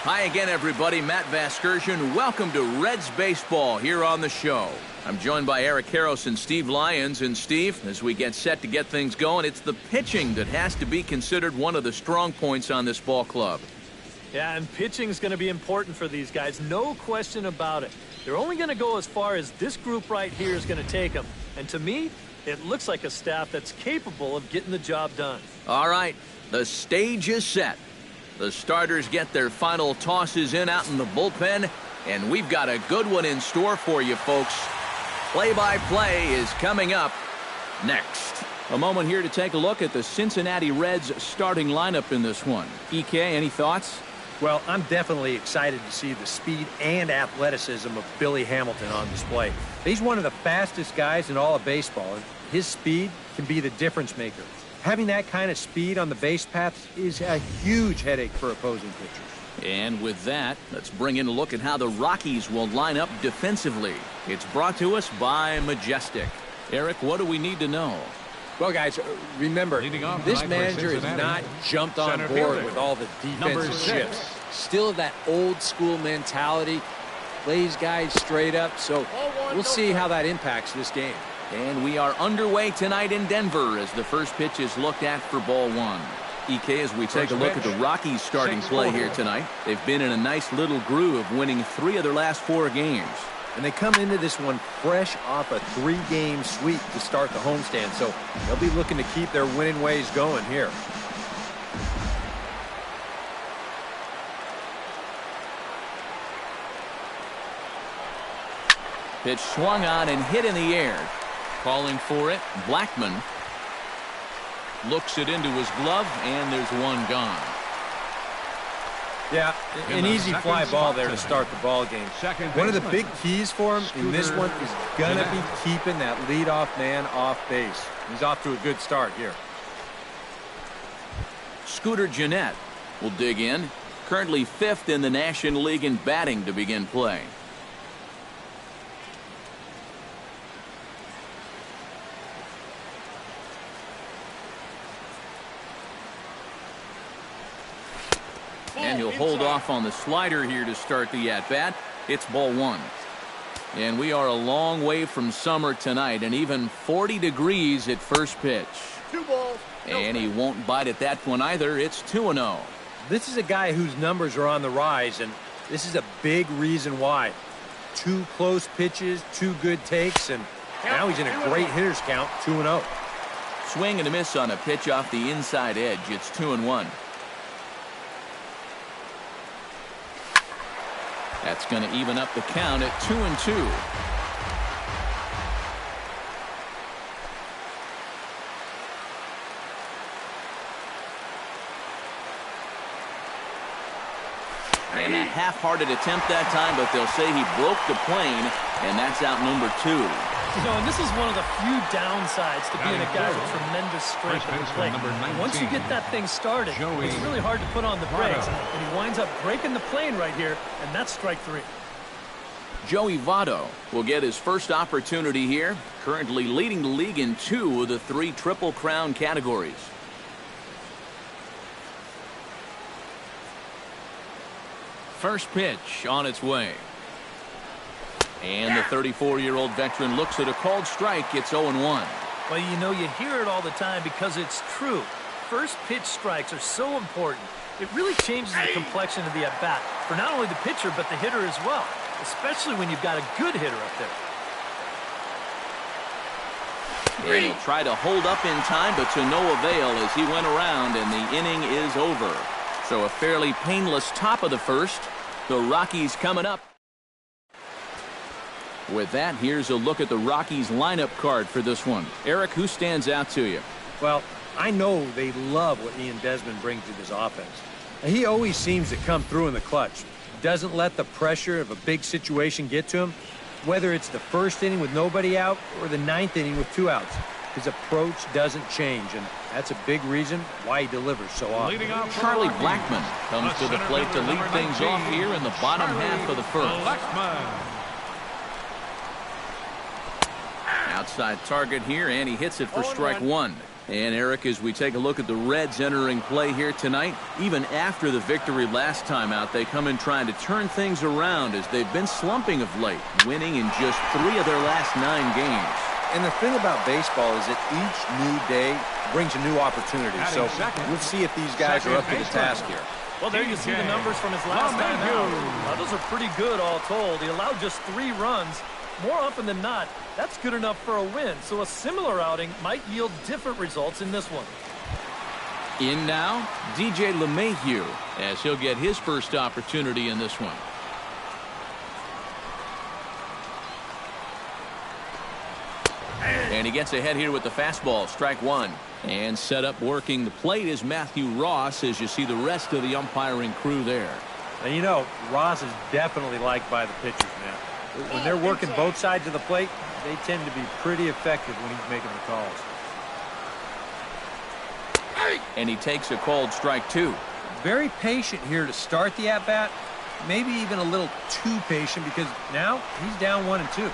Hi again, everybody. Matt Vasgersian. Welcome to Reds Baseball here on the show. I'm joined by Eric Harros and Steve Lyons. And Steve, as we get set to get things going, it's the pitching that has to be considered one of the strong points on this ball club. Yeah, and pitching is going to be important for these guys. No question about it. They're only going to go as far as this group right here is going to take them. And to me, it looks like a staff that's capable of getting the job done. All right, the stage is set. The starters get their final tosses in out in the bullpen, and we've got a good one in store for you, folks. Play-by-play is coming up next. A moment here to take a look at the Cincinnati Reds starting lineup in this one. EK, any thoughts? Well, I'm definitely excited to see the speed and athleticism of Billy Hamilton on display. He's one of the fastest guys in all of baseball, and his speed can be the difference maker. Having that kind of speed on the base paths is a huge headache for opposing pitchers. And with that, let's bring in a look at how the Rockies will line up defensively. It's brought to us by Majestic. Eric, what do we need to know? Well, guys, remember, this manager has not jumped on board with all the defensive shifts. Still that old school mentality, plays guys straight up, so we'll see how that impacts this game. And we are underway tonight in Denver as the first pitch is looked at for ball one. EK, as we take a look at the Rockies starting play here tonight, they've been in a nice little groove, winning 3 of their last 4 games. And they come into this one fresh off a 3-game sweep to start the homestand, so they'll be looking to keep their winning ways going here. Pitch swung on and hit in the air. Calling for it, Blackman looks it into his glove, and there's one gone. Yeah, an easy fly ball there to start the ball game. One of the big keys for him in this one is going to be keeping that leadoff man off base. He's off to a good start here. Scooter Gennett will dig in. Currently 5th in the National League in batting to begin play. And he'll hold off on the slider here to start the at-bat. It's ball one. And we are a long way from summer tonight, and even 40 degrees at first pitch. 2 balls. And he won't bite at that one either. It's 2-0. This is a guy whose numbers are on the rise, and this is a big reason why. 2 close pitches, 2 good takes, and now he's in a great hitter's count, 2-0. Swing and a miss on a pitch off the inside edge. It's 2-1. That's going to even up the count at 2-2. And a half-hearted attempt that time, but they'll say he broke the plane, and that's out number 2. You know, and this is one of the few downsides to being a guy with tremendous strength at the plate. Once you get that thing started, it's really hard to put on the brakes, and he winds up breaking the plane right here, and that's strike 3. Joey Votto will get his first opportunity here, currently leading the league in 2 of the 3 Triple Crown categories. First pitch on its way. And the 34-year-old veteran looks at a called strike. It's 0-1. Well, you know, you hear it all the time because it's true. First pitch strikes are so important. It really changes the complexion of the at-bat for not only the pitcher but the hitter as well, especially when you've got a good hitter up there. And he'll try to hold up in time, but to no avail as he went around, and the inning is over. So a fairly painless top of the first. The Rockies coming up. With that, here's a look at the Rockies lineup card for this one. Eric, who stands out to you? Well, I know they love what Ian Desmond brings to this offense. He always seems to come through in the clutch. Doesn't let the pressure of a big situation get to him. Whether it's the first inning with nobody out or the 9th inning with 2 outs, his approach doesn't change, and that's a big reason why he delivers so often. Charlie Blackman comes to the plate to lead things off here in the bottom half of the first. Outside target here, and he hits it for strike 1. And Eric, as we take a look at the Reds entering play here tonight, even after the victory last time out, they come in trying to turn things around as they've been slumping of late, winning in just 3 of their last 9 games. And the thing about baseball is that each new day brings a new opportunity. So we'll see if these guys are up to the task here. Well, there you see the numbers from his last time out. Those are pretty good all told. He allowed just 3 runs. More often than not, that's good enough for a win. So a similar outing might yield different results in this one. In now, DJ LeMahieu, as he'll get his first opportunity in this one. And he gets ahead here with the fastball, strike 1. And set up working the plate is Matthew Ross, as you see the rest of the umpiring crew there. And you know, Ross is definitely liked by the pitchers, man. When they're working both sides of the plate, they tend to be pretty effective when he's making the calls. And he takes a called strike 2. Very patient here to start the at-bat. Maybe even a little too patient because now he's down 1-2.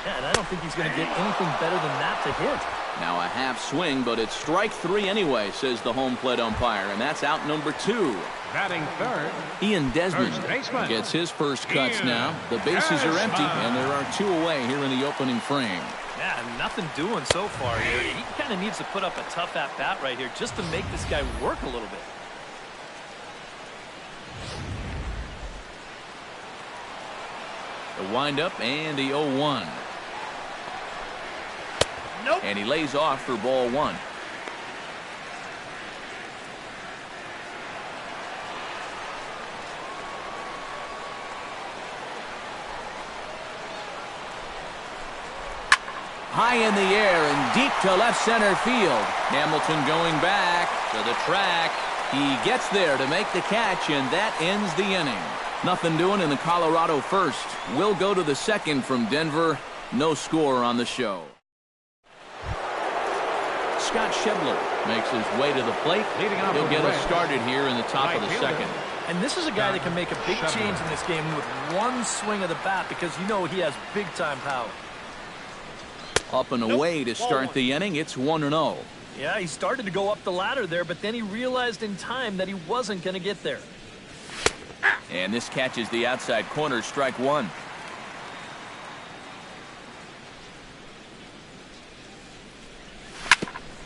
Yeah, and I don't think he's going to get anything better than that to hit. Now a half swing, but it's strike 3 anyway, says the home plate umpire, and that's out number 2. Batting third, Ian Desmond gets his first cuts now. The bases are empty, and there are 2 away here in the opening frame. Yeah, nothing doing so far here. He kind of needs to put up a tough at-bat right here just to make this guy work a little bit. The windup and the 0-1. Nope. And he lays off for ball 1. High in the air and deep to left center field. Hamilton going back to the track. He gets there to make the catch, and that ends the inning. Nothing doing in the Colorado first. We'll go to the second from Denver. No score on the show. Scott Schebler makes his way to the plate. He'll get us started here in the top of the second. And this is a guy that can make a big change in this game with one swing of the bat because you know he has big-time power. Up and away to start the inning. It's 1-0. Yeah, he started to go up the ladder there, but then he realized in time that he wasn't going to get there. And this catches the outside corner, strike 1.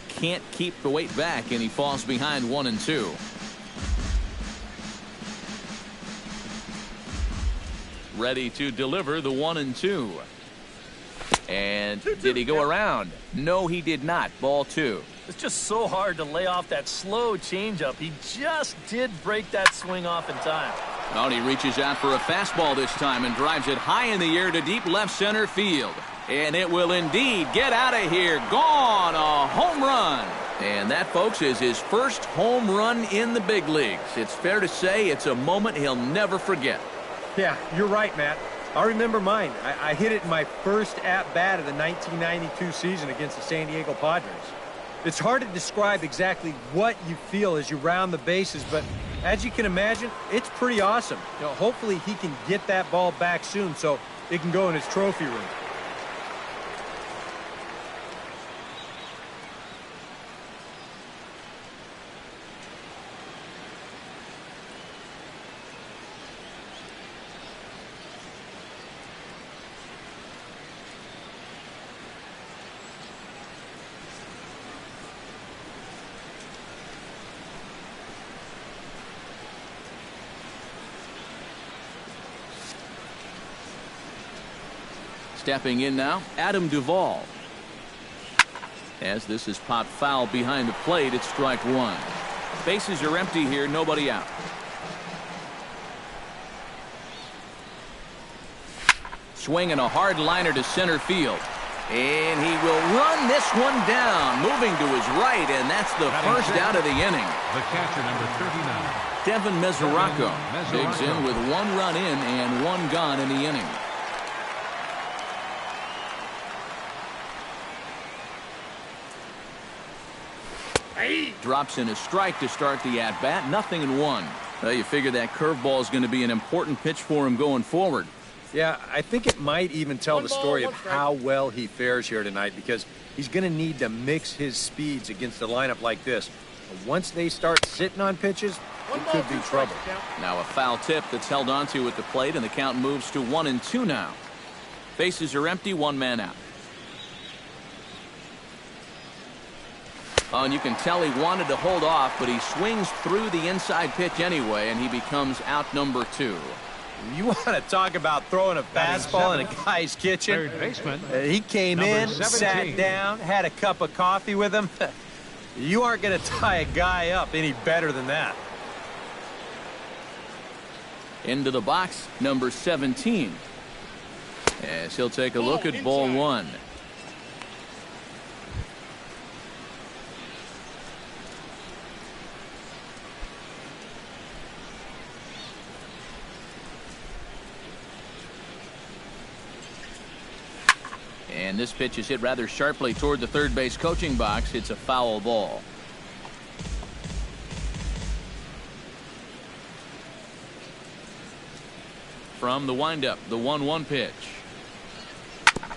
Can't keep the weight back, and he falls behind 1-2. Ready to deliver the 1-2. And did he go around? No, he did not. Ball 2. It's just so hard to lay off that slow changeup. He just did break that swing off in time. Oh, and he reaches out for a fastball this time and drives it high in the air to deep left center field. And it will indeed get out of here. Gone. A home run. And that, folks, is his first home run in the big leagues. It's fair to say it's a moment he'll never forget. Yeah, you're right, Matt. I remember mine. I hit it in my first at-bat of the 1992 season against the San Diego Padres. It's hard to describe exactly what you feel as you round the bases, but as you can imagine, it's pretty awesome. You know, hopefully he can get that ball back soon so it can go in his trophy room. Stepping in now, Adam Duvall. As this is popped foul behind the plate, it's strike 1. Bases are empty here, nobody out. Swinging a hard liner to center field. And he will run this one down, moving to his right, and that's the first out of the inning. The catcher, number 39. Devin Mesoraco digs in with 1 run in and 1 gone in the inning. Drops in a strike to start the at-bat. 0-1. Well, you figure that curveball is going to be an important pitch for him going forward. Yeah, I think it might even tell the story of how well he fares here tonight, because he's going to need to mix his speeds against a lineup like this. But once they start sitting on pitches, it could be trouble. Now a foul tip that's held onto at the plate, and the count moves to 1-2 now. Bases are empty, one man out. Oh, and you can tell he wanted to hold off, but he swings through the inside pitch anyway, and he becomes out number 2. You want to talk about throwing a fastball in a guy's kitchen? Third baseman. He came in, 17. sat down, had a cup of coffee with him. You aren't going to tie a guy up any better than that. Into the box, number 17. As he'll take a look at ball 1. And this pitch is hit rather sharply toward the third base coaching box. It's a foul ball. From the windup, the 1-1 pitch.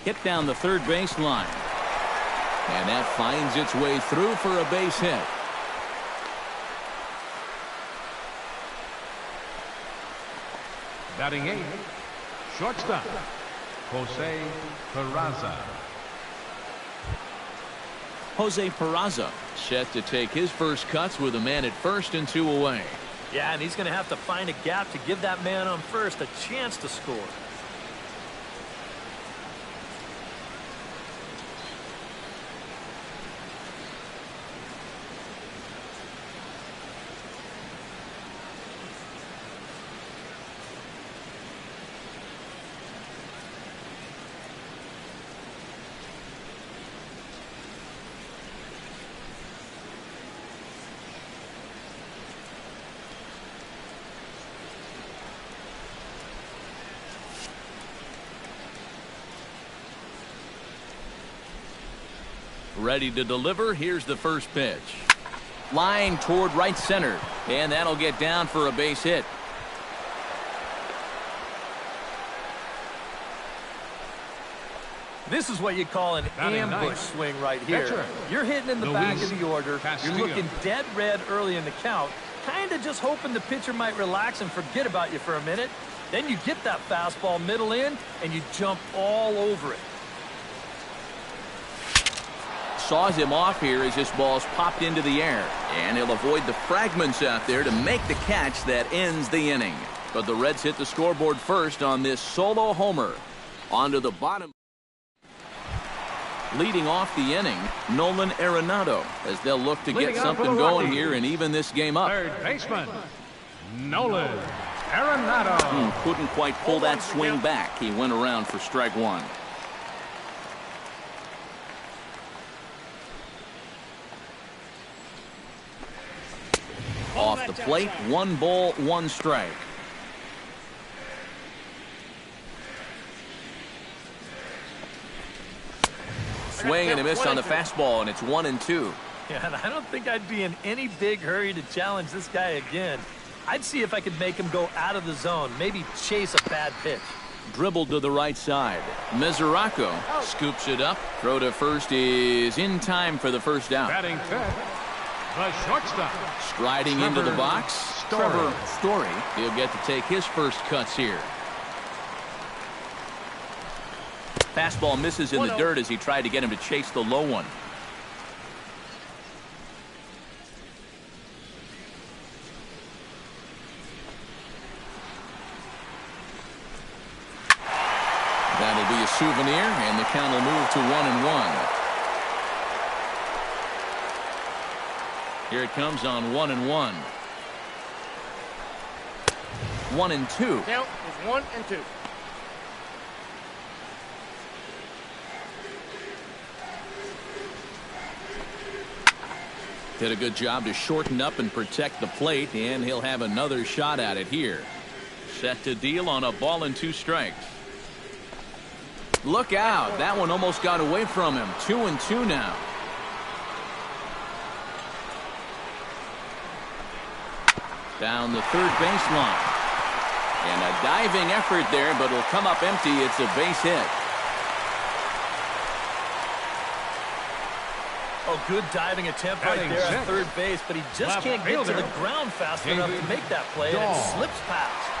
Hit down the third base line. And that finds its way through for a base hit. Batting 8th, shortstop, Jose Peraza. Jose Peraza set to take his first cuts with a man at first and 2 away. Yeah, and he's going to have to find a gap to give that man on first a chance to score. Ready to deliver. Here's the first pitch. Line toward right center, and that'll get down for a base hit. This is what you call an ambush swing right here. Catcher. You're hitting in the back of the order. Castillo. You're looking dead red early in the count, kind of just hoping the pitcher might relax and forget about you for a minute. Then you get that fastball middle in, and you jump all over it. Saws him off here as this ball's popped into the air, and he'll avoid the fragments out there to make the catch that ends the inning. But the Reds hit the scoreboard first on this solo homer. Onto the bottom. Leading off the inning, Nolan Arenado, as they'll look to get something going here and even this game up. Third baseman, Nolan Arenado. Couldn't quite pull that swing back. He went around for strike 1. Off the plate, 1 ball, 1 strike. Swing and a miss on the fastball, and it's 1-2. Yeah, and I don't think I'd be in any big hurry to challenge this guy again. I'd see if I could make him go out of the zone, maybe chase a bad pitch. Dribbled to the right side. Mesoraco scoops it up. Throw to first is in time for the first down. Batting 5th, the shortstop. Striding into the box, Trevor Story. He'll get to take his first cuts here. Fastball misses in the dirt as he tried to get him to chase the low one. That'll be a souvenir, and the count will move to 1-1. Here it comes on 1-1. 1-2. Count is 1-2. Did a good job to shorten up and protect the plate, and he'll have another shot at it here. Set to deal on a ball and 2 strikes. Look out. That one almost got away from him. 2-2 now. Down the third baseline. And a diving effort there, but it'll come up empty. It's a base hit. Oh, good diving attempt right there at third base, but he just can't get to the ground fast enough to make that play, and it slips past.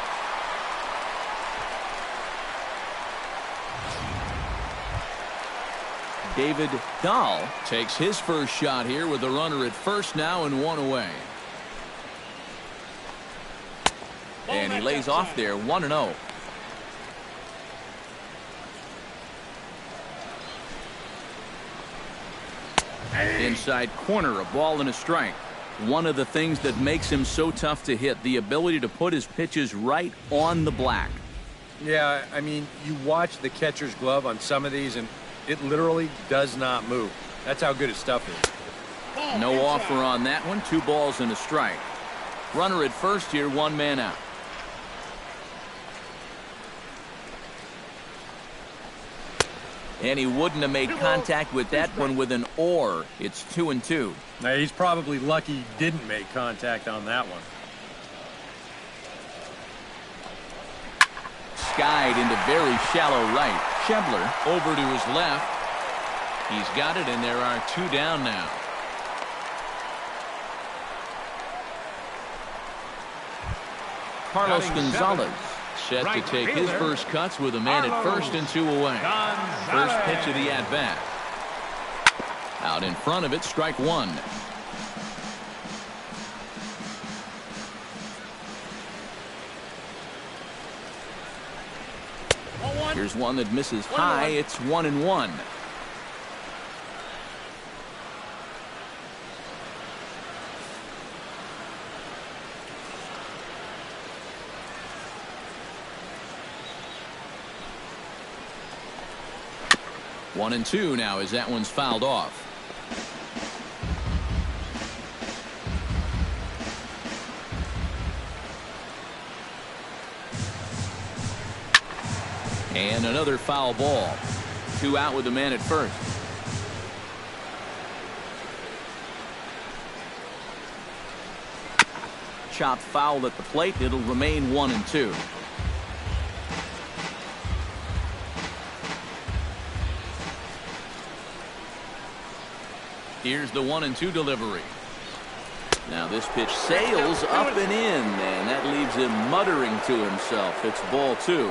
David Dahl takes his first shot here with the runner at first now and one away. And he lays off there 1-0. Inside corner, a ball and a strike. One of the things that makes him so tough to hit, the ability to put his pitches right on the black. Yeah, I mean, you watch the catcher's glove on some of these, and it literally does not move. That's how good his stuff is. No offer on that one. 2 balls and a strike. Runner at first here, 1 man out. And he wouldn't have made contact with that one with an or. It's 2-2. Now, he's probably lucky he didn't make contact on that one. Skied into very shallow right. Schebler over to his left. He's got it, and there are 2 down now. Carlos Gonzalez set to take his first cuts with a man at first and 2 away. First pitch of the at-bat. Out in front of it, strike 1. Here's one that misses high. It's 1-1. One and 2 now as that one's fouled off. And another foul ball. 2 out with the man at first. Chopped foul at the plate. It'll remain 1-2. Here's the 1-2 delivery. Now this pitch sails up and in, and that leaves him muttering to himself. It's ball 2.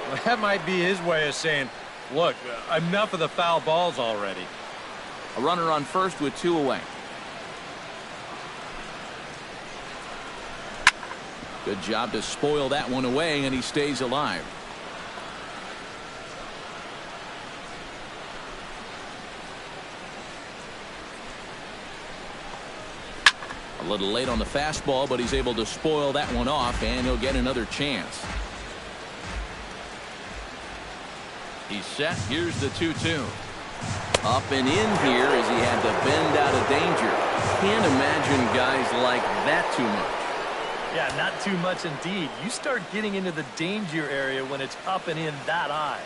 Well, that might be his way of saying, look, enough of the foul balls already. A runner on first with 2 away. Good job to spoil that one away, and he stays alive. A little late on the fastball, but he's able to spoil that one off, and he'll get another chance. He's set. Here's the 2-2. Up and in here as he had to bend out of danger. Can't imagine guys like that too much. Yeah, not too much indeed. You start getting into the danger area when it's up and in that high.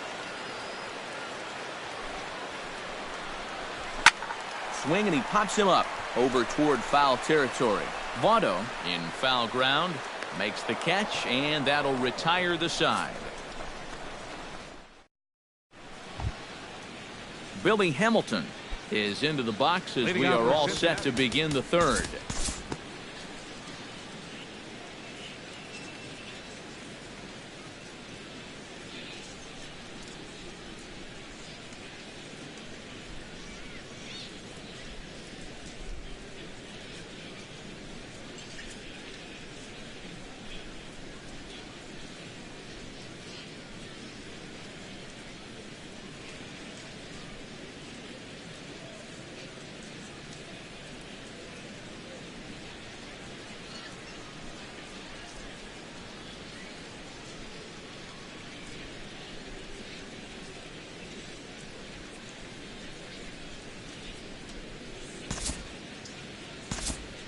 Swing, and he pops him up over toward foul territory. Votto in foul ground makes the catch, and that'll retire the side. Billy Hamilton is into the box as we are all set to begin the third.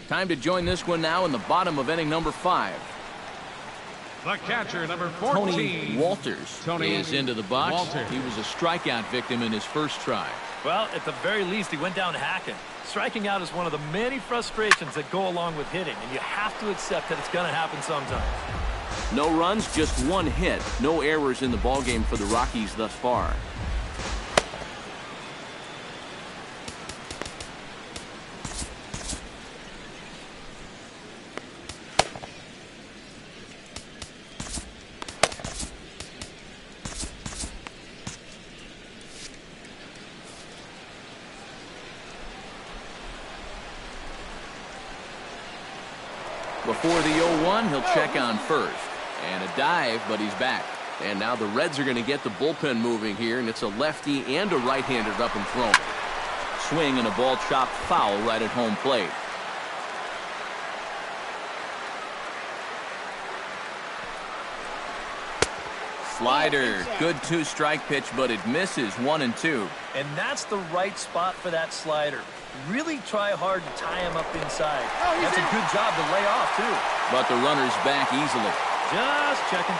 Time to join this one now in the bottom of inning number 5. The catcher, number 14. Tony Walters is into the box. He was a strikeout victim in his first try. Well, at the very least, he went down hacking. Striking out is one of the many frustrations that go along with hitting, and you have to accept that it's going to happen sometimes. No runs, just one hit. No errors in the ballgame for the Rockies thus far. Before the 0-1, he'll check on first. And a dive, but he's back. And now the Reds are going to get the bullpen moving here, and it's a lefty and a right-hander up and thrown. Swing and a ball chopped foul right at home plate. Slider, good 2-strike pitch, but it misses 1-2. And that's the right spot for that slider. Really try hard to tie him up inside. That's a good job to lay off, too. But the runner's back easily. Just checking.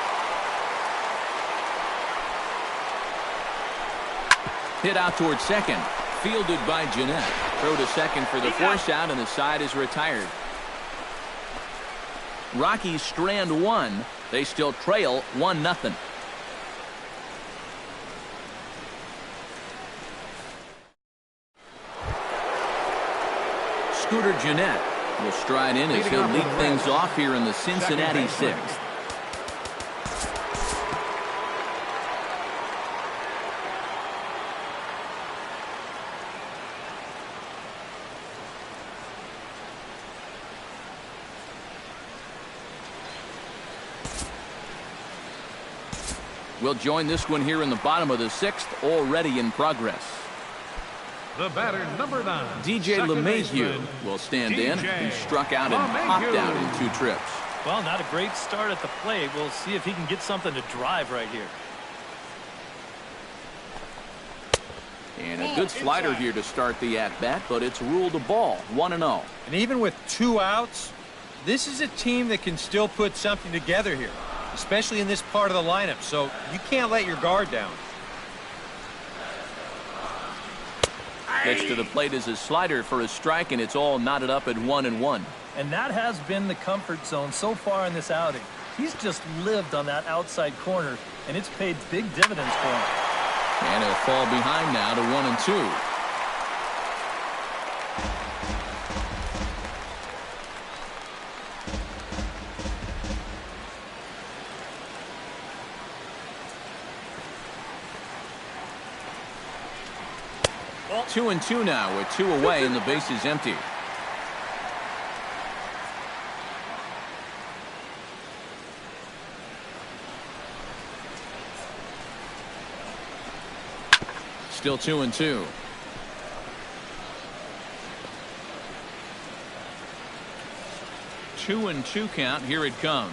Hit out towards second. Fielded by Jeanette. Throw to second for the force out, and the side is retired. Rockies strand one. They still trail 1-0. Scooter Jeanette will stride in as he'll lead things off here in the Cincinnati 6th. We'll join this one here in the bottom of the 6th, already in progress. The batter, number 9. DJ LeMahieu will stand in. He struck out and popped out in 2 trips. Well, not a great start at the plate. We'll see if he can get something to drive right here. And a good slider here to start the at-bat, but it's ruled a ball, 1-0. And even with 2 outs, this is a team that can still put something together here, especially in this part of the lineup, so you can't let your guard down. Pitch to the plate is a slider for a strike, and it's all knotted up at 1-1. And that has been the comfort zone so far in this outing. He's just lived on that outside corner, and it's paid big dividends for him. And he'll fall behind now to 1-2. 2-2 now with 2 away and the base is empty. Still 2-2. Two and two count. Here it comes.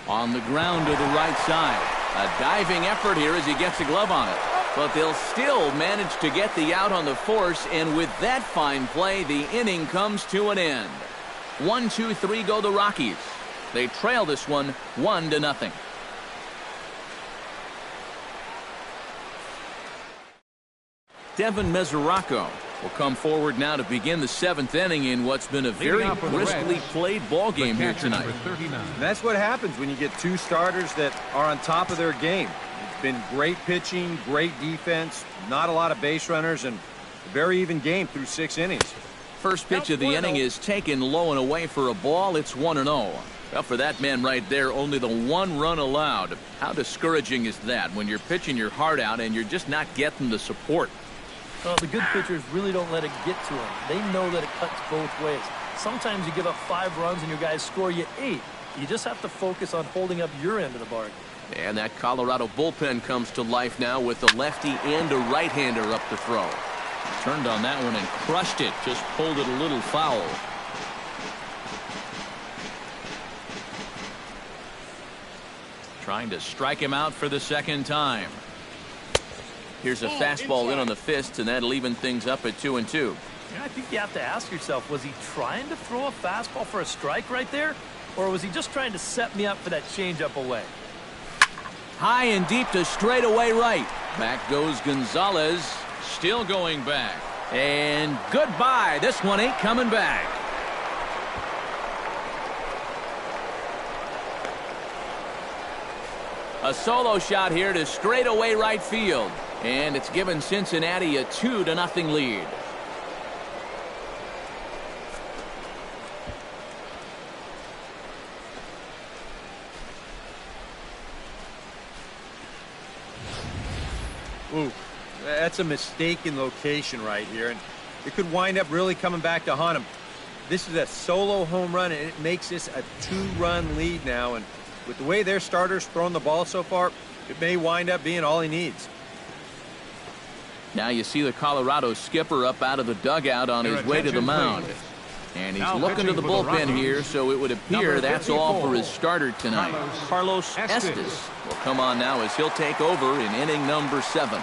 On the ground to the right side. A diving effort here as he gets a glove on it. But they'll still manage to get the out on the force, and with that fine play, the inning comes to an end. 1, 2, 3 go the Rockies. They trail this one 1-0. Devin Mesoraco will come forward now to begin the 7th inning in what's been a very briskly played ball game here tonight. And that's what happens when you get 2 starters that are on top of their game. It's been great pitching, great defense, not a lot of base runners, and a very even game through 6 innings. First pitch of the inning is taken low and away for a ball. It's 1-0. Well, for that man right there, only the 1 run allowed. How discouraging is that when you're pitching your heart out and you're just not getting the support? Well, the good pitchers really don't let it get to them. They know that it cuts both ways. Sometimes you give up 5 runs and your guys score you 8. You just have to focus on holding up your end of the bargain. And that Colorado bullpen comes to life now with a lefty and a right-hander up to throw. Turned on that one and crushed it. Just pulled it a little foul. Trying to strike him out for the 2nd time. Here's a fastball in on the fists, and that'll even things up at 2-2. Yeah, I think you have to ask yourself, was he trying to throw a fastball for a strike right there? Or was he just trying to set me up for that changeup away? High and deep to straightaway right. Back goes Gonzalez. Still going back. And goodbye. This one ain't coming back. A solo shot here to straightaway right field. And it's given Cincinnati a 2-0 lead. Ooh, that's a mistaken location right here, and it could wind up really coming back to haunt him. This is a solo home run, and it makes this a 2-run lead now, and with the way their starters throwing the ball so far, it may wind up being all he needs. Now you see the Colorado skipper up out of the dugout on his way to the mound. And he's looking to the bullpen here, so it would appear that's all for his starter tonight. Carlos Estes will come on now as he'll take over in inning number 7.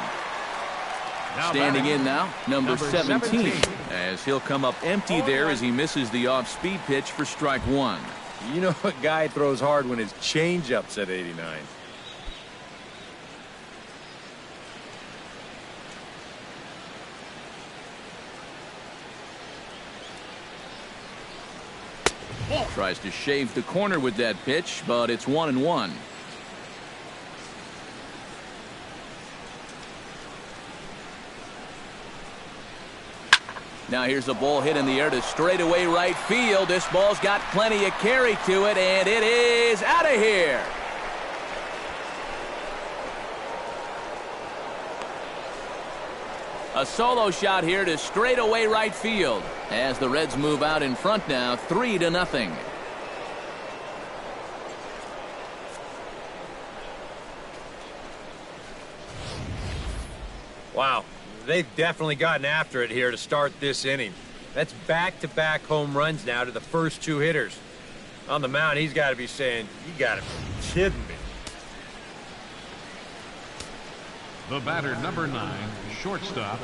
Standing in now, number 17, as he'll come up empty there as he misses the off-speed pitch for strike 1. You know what guy throws hard when his changeup's at 89. Tries to shave the corner with that pitch, but it's 1-1. Now here's a ball hit in the air to straightaway right field. This ball's got plenty of carry to it, and it is out of here. A solo shot here to straightaway right field as the Reds move out in front now, 3-0. Wow, they've definitely gotten after it here to start this inning. That's back-to-back home runs now to the first 2 hitters. On the mound, he's got to be saying, you got to be kidding me. The batter, number 9, shortstop,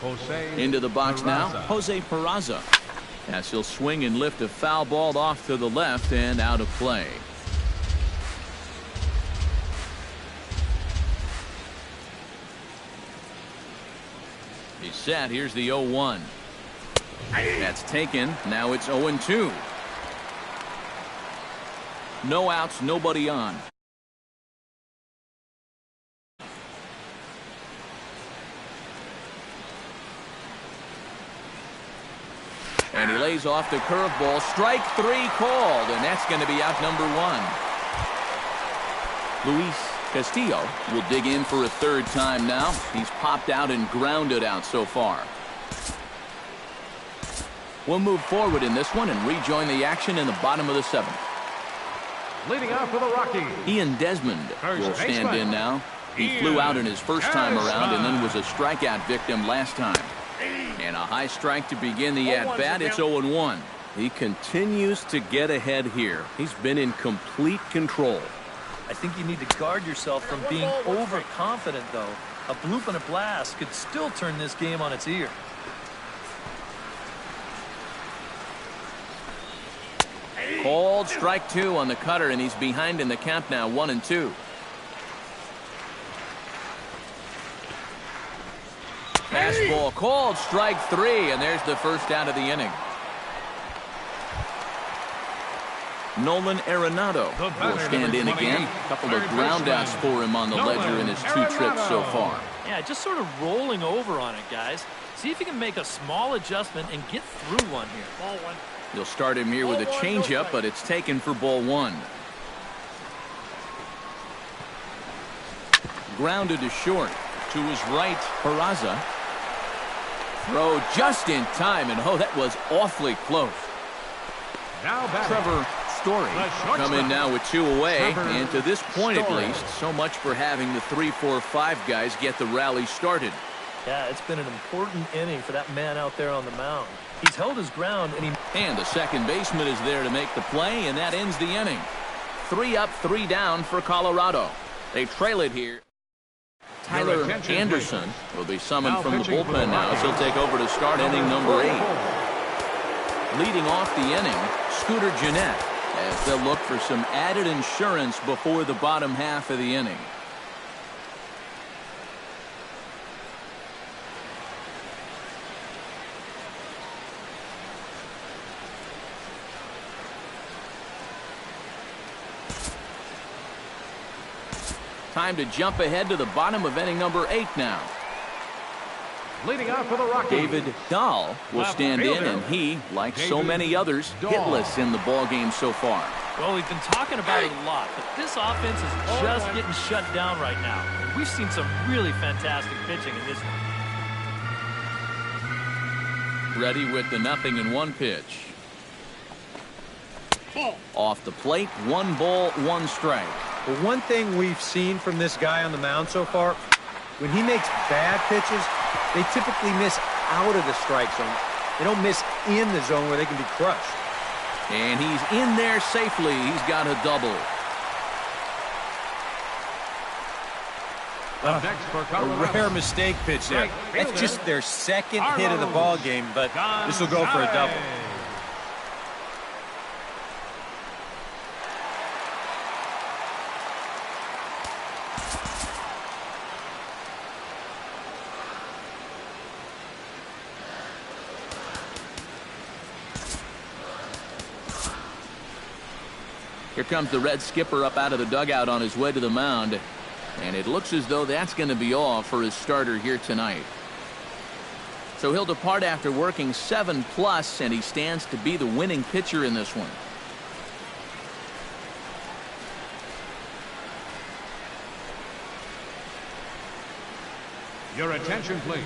Jose. Into the box now, Peraza. Jose Peraza. As he'll swing and lift a foul ball off to the left and out of play. He's set. Here's the 0-1. That's taken. Now it's 0-2. No outs, nobody on. And he lays off the curveball. Strike 3 called, and that's going to be out number 1. Luis Castillo will dig in for a 3rd time now. He's popped out and grounded out so far. We'll move forward in this one and rejoin the action in the bottom of the 7th. Leading off for the Rockies, Ian Desmond will stand in now. He flew out in his first time around and then was a strikeout victim last time. And a high strike to begin the at-bat. It's 0-1. He continues to get ahead here. He's been in complete control. I think you need to guard yourself from being overconfident, though. A bloop and a blast could still turn this game on its ear. Called strike 2 on the cutter, and he's behind in the count now, 1-2. Fastball called strike 3, and there's the first out of the inning. Nolan Arenado will stand in again. A couple of groundouts for him on the ledger in his 2 trips so far. Yeah, just sort of rolling over on it, guys. See if you can make a small adjustment and get through one here. Ball 1. You'll start him here with a changeup, but it's taken for ball 1. Grounded to short. To his right, Peraza. Throw just in time, and oh, that was awfully close. now batting, Trevor Story come in now with 2 away, and to this point at least, so much for having the 3-4-5 guys get the rally started. Yeah, it's been an important inning for that man out there on the mound. He's held his ground, And the second baseman is there to make the play, and that ends the inning. 3 up, 3 down for Colorado. They trail it here. Tyler Anderson will be summoned from the bullpen now as he'll take over to start inning number 8. Leading off the inning, Scooter Gennett, as they'll look for some added insurance before the bottom half of the inning. Time to jump ahead to the bottom of inning number 8 now. Leading off for the Rockies, David Dahl will stand in, and he, like so many others, hitless in the ballgame so far. Well, we've been talking about it a lot, but this offense is just getting shut down right now. And we've seen some really fantastic pitching in this one. Ready with the 0-1 pitch. Off the plate, 1 ball, 1 strike. But one thing we've seen from this guy on the mound so far, when he makes bad pitches, they typically miss out of the strike zone. They don't miss in the zone where they can be crushed. And he's in there safely. He's got a double. next for A Colorado. rare mistake pitch there. That's just their second hit of the ball game, but this will go for a double. Here comes the Red skipper up out of the dugout on his way to the mound. And it looks as though that's going to be all for his starter here tonight. So he'll depart after working 7+, and he stands to be the winning pitcher in this one. Your attention, please.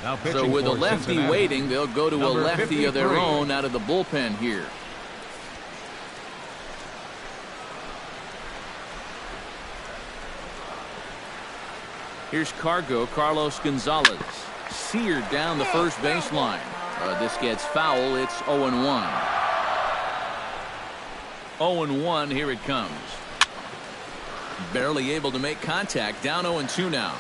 Now pitching So with a for lefty Cincinnati, waiting, they'll go to a number lefty of their 53. own out of the bullpen here. Here's Carlos Gonzalez. Seared down the first baseline. This gets foul. It's 0-1. 0-1, here it comes. Barely able to make contact. Down 0-2 now.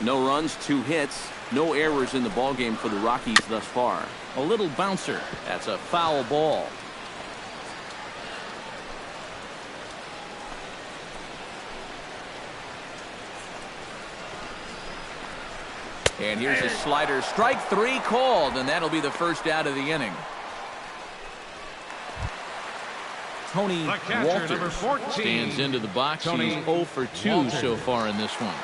No runs, 2 hits. No errors in the ballgame for the Rockies thus far. A little bouncer. That's a foul ball. And here's a slider. Strike 3 called, and that'll be the first out of the inning. Tony The catcher, number Walters 14. stands into the box. Tony He's 0 for 2 Walters. so far in this one.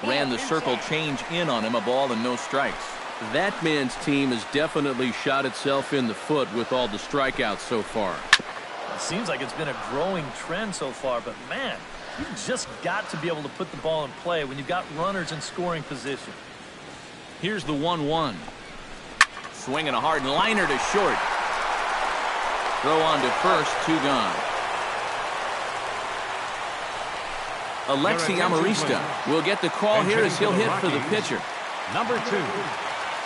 Ran the circle change in on him. A ball and no strikes. That man's team has definitely shot itself in the foot with all the strikeouts so far. It seems like it's been a growing trend so far, but man, you've just got to be able to put the ball in play when you've got runners in scoring position. Here's the 1-1. Swinging a hard liner to short. Throw on to first, 2 gone. Alexi Amarista will get the call here as he'll hit for the pitcher. Number 2,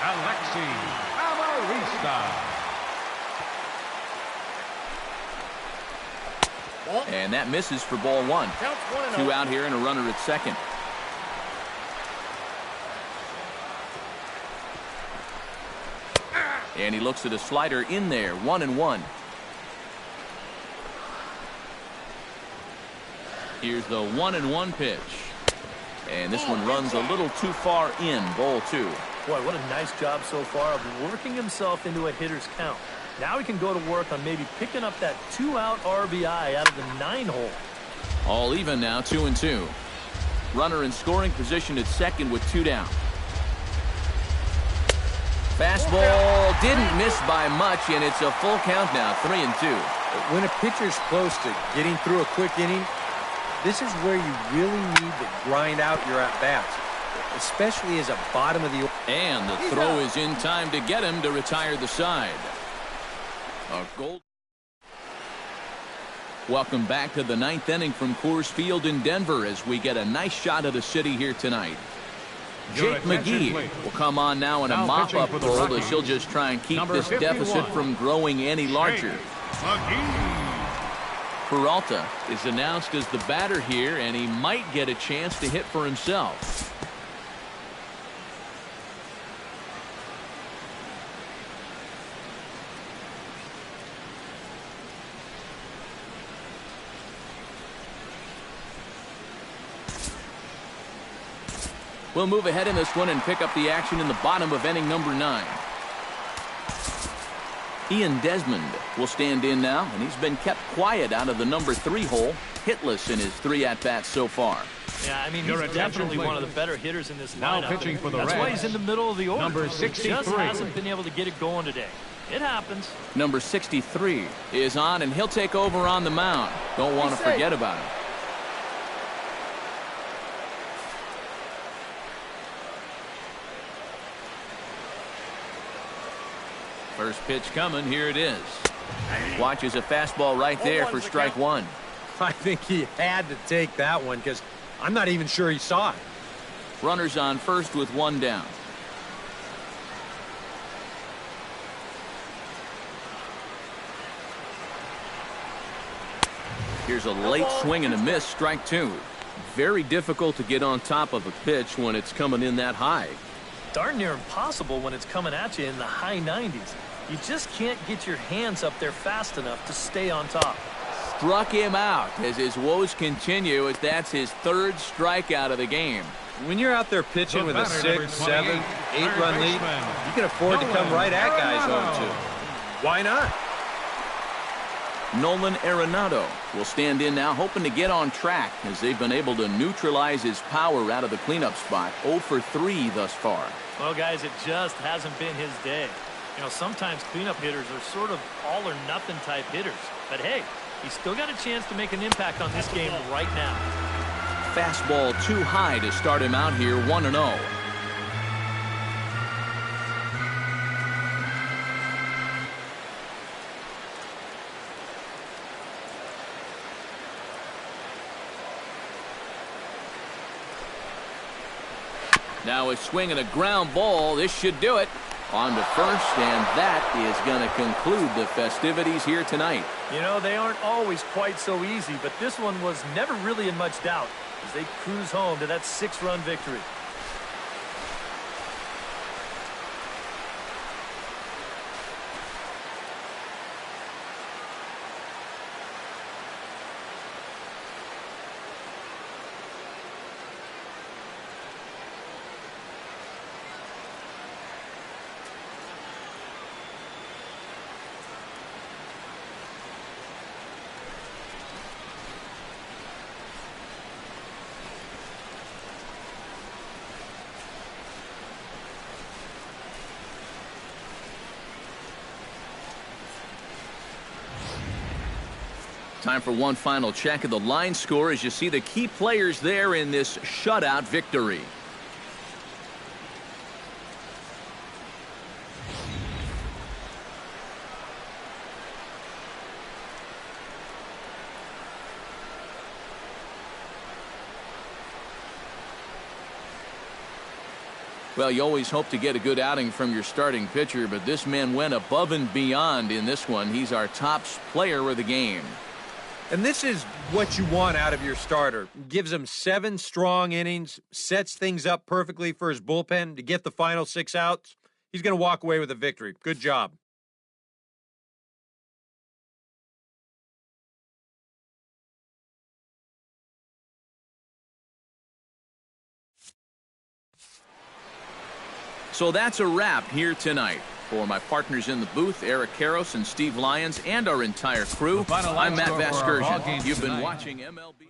Alexi Amarista. And that misses for ball 1. 2 out here and a runner at second. And he looks at a slider in there. 1-1. Here's the 1-1 pitch. And this one runs a little too far in. Ball 2. Boy, what a nice job so far of working himself into a hitter's count. Now he can go to work on maybe picking up that 2-out RBI out of the 9-hole. All even now, 2-2. Runner in scoring position at second with 2 down. Fastball didn't miss by much, and it's a full count now, 3-2. When a pitcher's close to getting through a quick inning, this is where you really need to grind out your at-bats, especially as a bottom of the order. And the throw is in time to get him to retire the side. A goal. Welcome back to the 9th inning from Coors Field in Denver as we get a nice shot of the city here tonight. Your Jake attention, McGee please. will come on now in a Now mop-up pitching for the role as Rockies, he'll just try and keep number this 51, deficit from growing any larger. McGee. Peralta is announced as the batter here, and he might get a chance to hit for himself. We'll move ahead in this one and pick up the action in the bottom of inning number 9. Ian Desmond will stand in now, and he's been kept quiet out of the number 3 hole, hitless in his 3 at-bats so far. Yeah, I mean, Your he's attention, definitely please. one of the better hitters in this Now lineup. pitching for the That's why Reds, he's in the middle of the order. number He just 63. hasn't been able to get it going today. It happens. Number 63 is on, and he'll take over on the mound. Don't want to forget about him. First pitch coming. Here it is. Watches a fastball right there for strike 1. I think he had to take that one because I'm not even sure he saw it. Runners on first with 1 down. Here's a late swing and a miss, strike 2. Very difficult to get on top of a pitch when it's coming in that high. Darn near impossible when it's coming at you in the high 90s. You just can't get your hands up there fast enough to stay on top. Struck him out as his woes continue, as that's his 3rd strikeout of the game. When you're out there pitching The with a batter, number 6, 7, 28, 8-run lead, baseman, you can afford to come right at guys Arenado. 0-2. Why not? Nolan Arenado will stand in now, hoping to get on track as they've been able to neutralize his power out of the cleanup spot. 0 for 3 thus far. Well, guys, it just hasn't been his day. You know, sometimes cleanup hitters are sort of all-or-nothing type hitters. But, hey, he's still got a chance to make an impact on this game right now. Fastball too high to start him out here, 1-0. Now a swing and a ground ball. This should do it. On to first, and that is going to conclude the festivities here tonight. You know, they aren't always quite so easy, but this one was never really in much doubt as they cruise home to that 6-run victory. Time for one final check of the line score as you see the key players there in this shutout victory. Well, you always hope to get a good outing from your starting pitcher, but this man went above and beyond in this one. He's our top player of the game. And this is what you want out of your starter. Gives him 7 strong innings, sets things up perfectly for his bullpen to get the final 6 outs. He's going to walk away with a victory. Good job. So that's a wrap here tonight. For my partners in the booth, Eric Karros and Steve Lyons, and our entire crew, I'm Matt Vasgersian. You've been watching MLB.